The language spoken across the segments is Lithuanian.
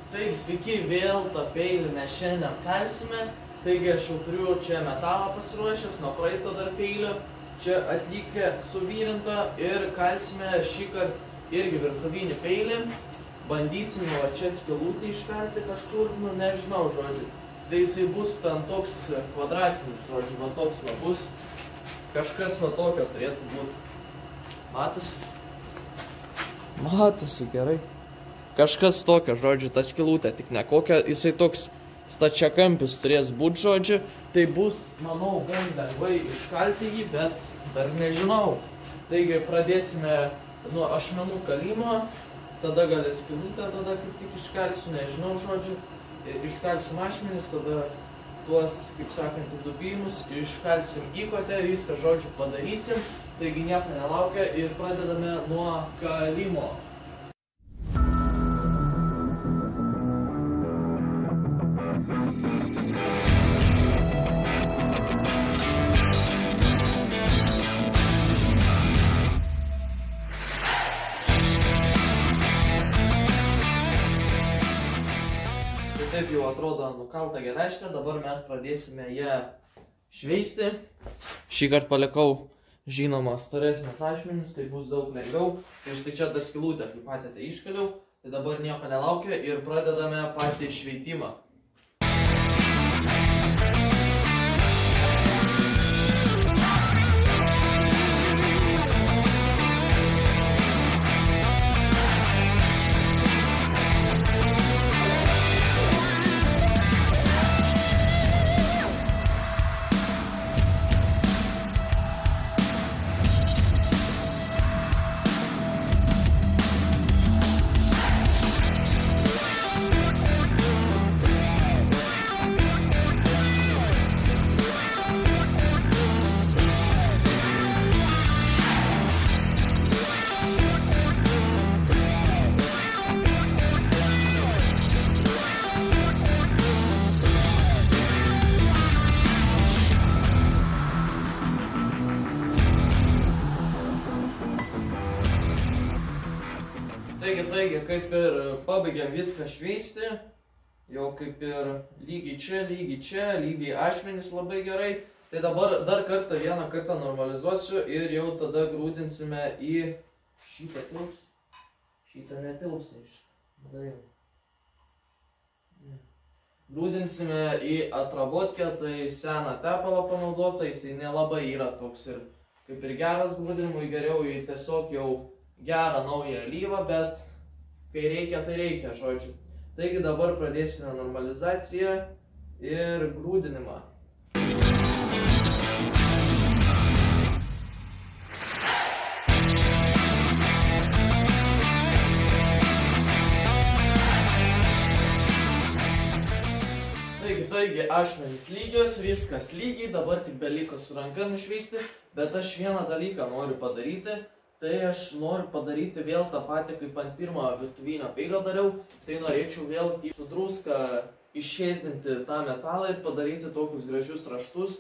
Taigi, sveiki, vėl tą peilį mes šiandien kalsime. Taigi, aš jau turiu čia metalą pasiruošęs, nuo praeito dar peilio. Čia atlikę suvyrinta ir kalsime šį kartą irgi virtuvinį peilį. Bandysime va čia skylutį iškalti kažkur, nu nežinau, žodžiu. Tai jisai bus ten toks kvadratinis, žodžiu, va toks va bus. Kažkas va tokio turėtų būti. Matosi? Matosi, gerai. Kažkas tokio, žodžiu, ta skylutė, tik ne kokia, jisai toks stačiakampis turės būti, žodžiu. Tai bus, manau, gan lengvai iškalti jį, bet dar nežinau. Taigi pradėsime nuo ašmenų kalimo, tada gal skylutę, tada kaip tik iškalsiu, nežinau, žodžiu. Iškalsim ašmenis, tada tuos, kaip sakant, įdubijimus, iškalsim įkotę, viską, žodžiu, padarysim. Taigi nieko nelaukia ir pradedame nuo kalimo. Taip jau atrodo nukalta geležtė, dabar mes pradėsime ją šveisti. Šį kartą palikau, žinoma, storesnės ašmenis, tai bus daug lengviau. Ir štai čia tas skylutę, kaip matėte, iškaliau. Tai dabar nieko nelaukia ir pradedame patį šveitimą. Taigi, kaip ir pabaigėm viską šveisti, jau kaip ir lygiai čia, lygiai ašmenys labai gerai. Tai dabar dar kartą, vieną kartą normalizuosiu ir jau tada grūdinsime į šitą tilps. Šitą netilps, grūdinsime į atrabotkę, tai seną tepalą panaudotą, jisai nelabai yra toks ir kaip ir geras grūdinimui, geriau į tiesiog jau gerą naują alyvą, bet kai reikia, tai reikia, žodžiu. Taigi dabar pradėsime normalizaciją ir grūdinimą. Taigi, ašmenys lygios, viskas lygiai, dabar tik beliko su ranka nušveisti, bet aš vieną dalyką noriu padaryti. Tai aš noriu padaryti vėl tą patį, kaip ant pirmo virtuvinio peilio dariau. Tai norėčiau vėl su druska išėsdinti tą metalą ir padaryti tokius gražius raštus.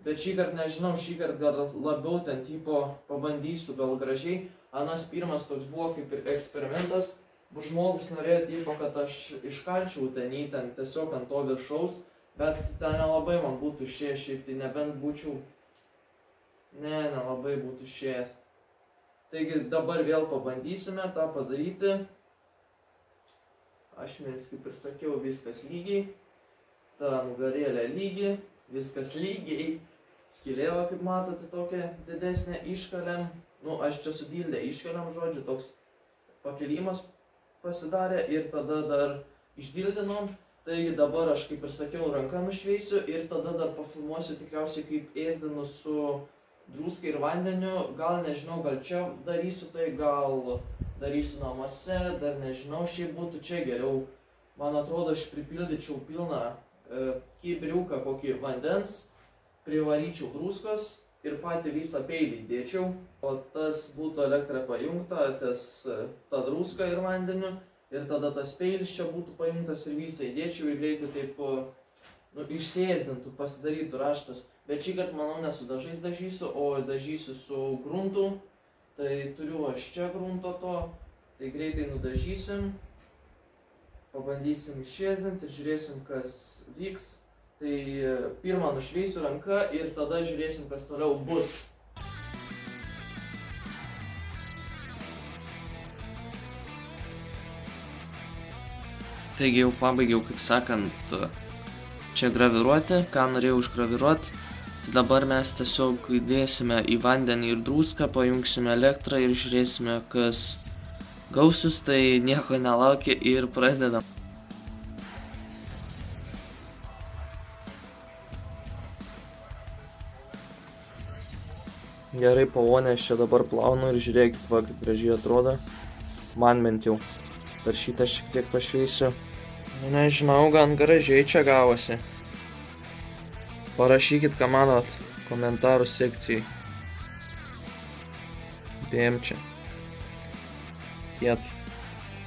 Bet šį kartą nežinau, šį kartą gal labiau ten tipo pabandysiu gal gražiai. Anas pirmas toks buvo kaip ir eksperimentas. Žmogus norėjo tipo, kad aš iškalčiau ten jį ten tiesiog ant to viršaus. Bet ten nelabai man būtų išėjęs, šiaip tai nebent būčiau... nelabai būtų išėjęs. Taigi dabar vėl pabandysime tą padaryti. Ašmenis, kaip ir sakiau, viskas lygiai. Ta nugarėlė lygiai, viskas lygiai. Skylėva, kaip matote, tokia didesnė iškaliam. Nu, aš čia su dilde iškaliam, žodžiu, toks pakelimas pasidarė ir tada dar išdildinom. Taigi dabar aš, kaip ir sakiau, ranką nušveisiu ir tada dar pafilmuosiu tikriausiai, kaip ėsdinu su druskai ir vandeniu. Gal nežinau, gal čia darysiu tai, gal darysiu namuose, dar nežinau, šiaip būtų čia geriau. Man atrodo, aš pripildyčiau pilną kibriuką kokį vandens, privaryčiau druskos ir patį visą peilį dėčiau. O tas būtų elektra pajungta, ta druska ir vandeniu. Ir tada tas peilis čia būtų pajungtas ir visą įdėčiau ir greitai taip išsėsdintų, pasidarytų raštas. Bet šį kartą, manau, ne su dažais dažysiu, o dažysiu su gruntu. Tai turiu aš čia grunto to, tai greitai nudažysim. pabandysim išėzinti, žiūrėsim, kas vyks. Tai pirmą nušveisiu ranką ir tada žiūrėsim, kas toliau bus. Taigi jau pabaigiau, kaip sakant, čia graviruoti, ką norėjau užgraviruoti. Tai dabar mes tiesiog įdėsime į vandenį ir druską, pajungsime elektrą ir žiūrėsime, kas gausis, tai nieko nelaukia ir pradedam. Gerai, pavonės čia dabar plaunu ir žiūrėkit, va, kaip gražiai atrodo. Man bent jau. Per šitą šiek tiek pašveisiu. Nežinau, gan gražiai čia gavosi. Parašykit, ką manot, komentarų sekcijai. Dėjom čia. Kiet.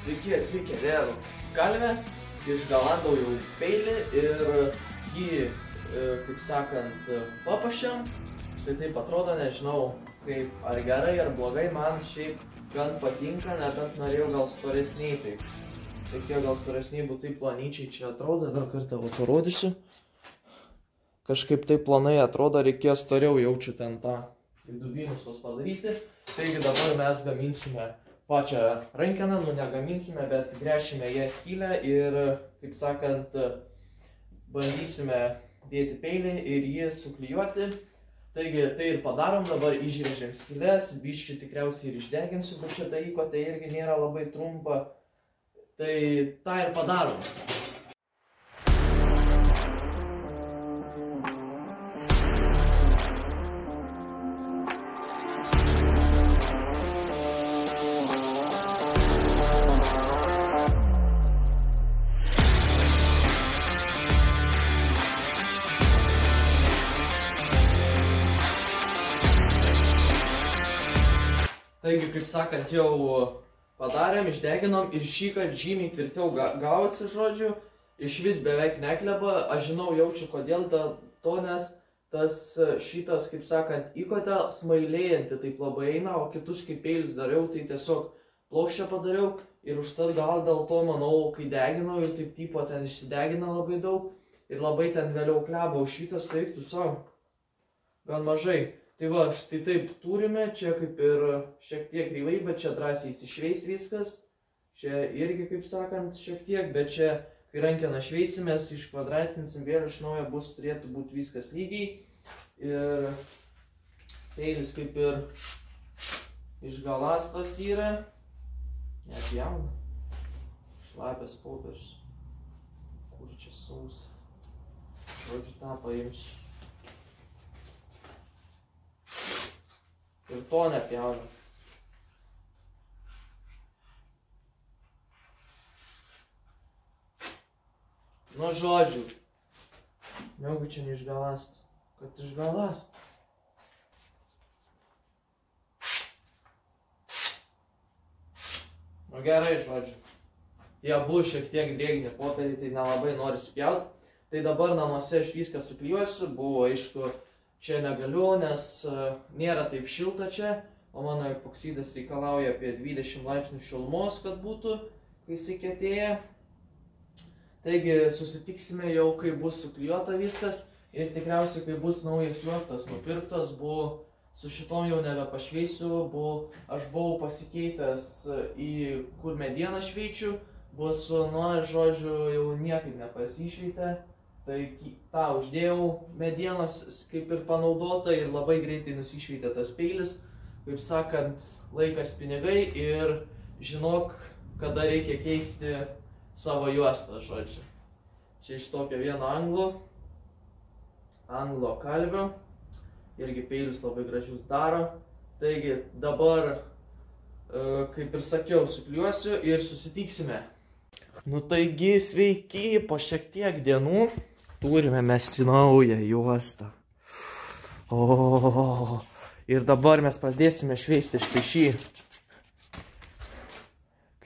Sveiki atvykę vėl kalvę. Išgalandau jau peilį ir jį, kaip sakant, papašiam. Štai taip atrodo, nežinau, kaip ar gerai, ar blogai, man šiaip gan patinka, nebent norėjau gal storesniai taip. Reikėjo gal storesniai, būtų taip planyčiai čia atrodo, dar kartą parodysiu. Kažkaip taip planai atrodo, reikėjo storiau, jaučiu ten tą dubinus tos padaryti. Taigi dabar mes gaminsime pačią rankeną, nu negaminsime, bet gręšime ją skylę ir, kaip sakant, bandysime dėti peilį ir jį suklijuoti. Taigi tai ir padarom, dabar išgręžiam skylės, biškį tikriausiai ir išdeginsiu, bet čia ta įkotė irgi nėra labai trumpa. Tai tą ir padarom. Taigi, kaip sakant, jau padarėm, išdeginom ir šįkart žymiai tvirtiau gavosi, žodžiu, iš vis beveik nekleba. Aš žinau, jaučiu kodėl to, nes tas šitas, kaip sakant, įkotė smailėjanti taip labai eina, o kitus kaip peilius dariau, tai tiesiog plokščią padariau ir užtat gal dėl to, manau, kai deginau ir taip tipo ten išsidegina labai daug ir labai ten vėliau kleba, o šitas paiktų savo gan mažai. Tai va, štai taip turime, čia kaip ir šiek tiek kreivai, bet čia drąsiai įsišveis viskas. Čia irgi, kaip sakant, šiek tiek, bet čia, kai rankeną šveisimės, iškvadratinsim vėl iš naujo, turėtų būti viskas lygiai. Ir peilis kaip ir išgalastas yra. Net jauna. Šlapės popierius. Kur čia sausa. Žodžiu, tą paimsiu. Ir to nepjauna. Nu, žodžiu. Negu čia neišgalast. Kad išgalast. Nu, gerai, žodžiu. Tie abu šiek tiek drėgni popieriai, tai nelabai noriu spjaut. Tai dabar namuose aš viską suklijuosiu. Buvo, aišku, čia negaliu, nes nėra taip šilta čia, o mano epoksidas reikalauja apie 20 laipsnių šilumos, kad būtų, kai jisai kietėja. Taigi susitiksime jau, kai bus suklijuota viskas ir tikriausiai, kai bus naujas juostas nupirktas, su šitom jau nebepašveisiu, aš buvau pasikeitęs į kur medieną šveičiu, žodžiu, jau niekaip nepasišveitė. Tai tą uždėjau medienos kaip ir panaudota ir labai greitai nusišveitė tas peilis. Kaip sakant, laikas pinigai ir žinok, kada reikia keisti savo juostą, žodžiu. Čia iš tokio vieno anglo kalvio. Irgi peilius labai gražius daro. Taigi dabar, kaip ir sakiau, suklijuosiu ir susitiksime. Nu taigi, sveiki, po šiek tiek dienų. Turime mes naują juostą. O, ir dabar mes pradėsime šveisti štai šį,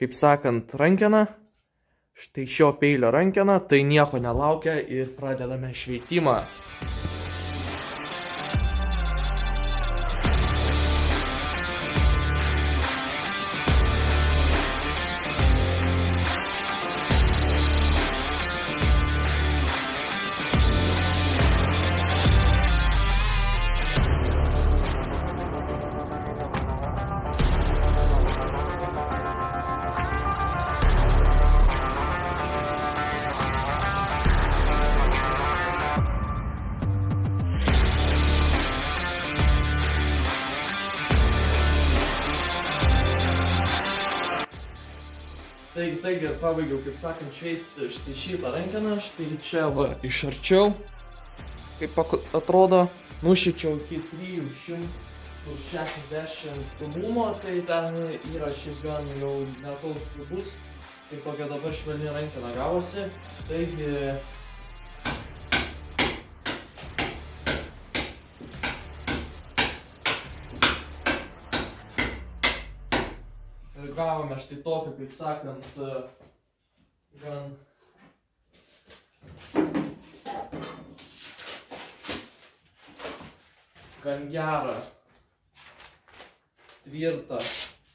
kaip sakant, rankeną. Štai šio peilio rankeną, tai nieko nelaukia ir pradedame šveitimą. taigi ir pabaigiau, kaip sakant, šveisti štai šitą rankeną, štai čia va iš arčiau, kaip atrodo, nušyčiau iki 360 pirmumo, tai ten yra šiaip gan jau netoks grubus, tai tokia dabar švelni rankena gavosi, taigi gavome štai tokią, kaip sakant, gan gerą, tvirtą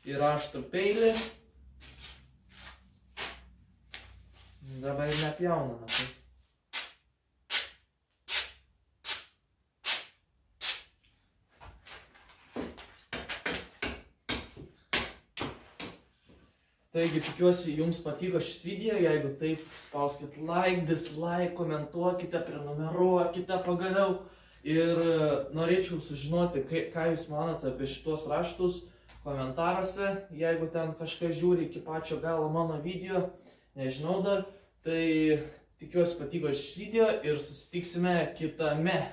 ir aštrų peilį. Dabar ir nepjauname. Tai. Taigi tikiuosi jums patiko šis video, jeigu taip spauskit like, dislike, komentuokite, prenumeruokite pagaliau. Ir norėčiau sužinoti, ką jūs manote apie šitos raštus komentaruose, jeigu ten kažkas žiūri iki pačio galo mano video, nežinau dar. Tai tikiuosi patiko šis video ir susitiksime kitame.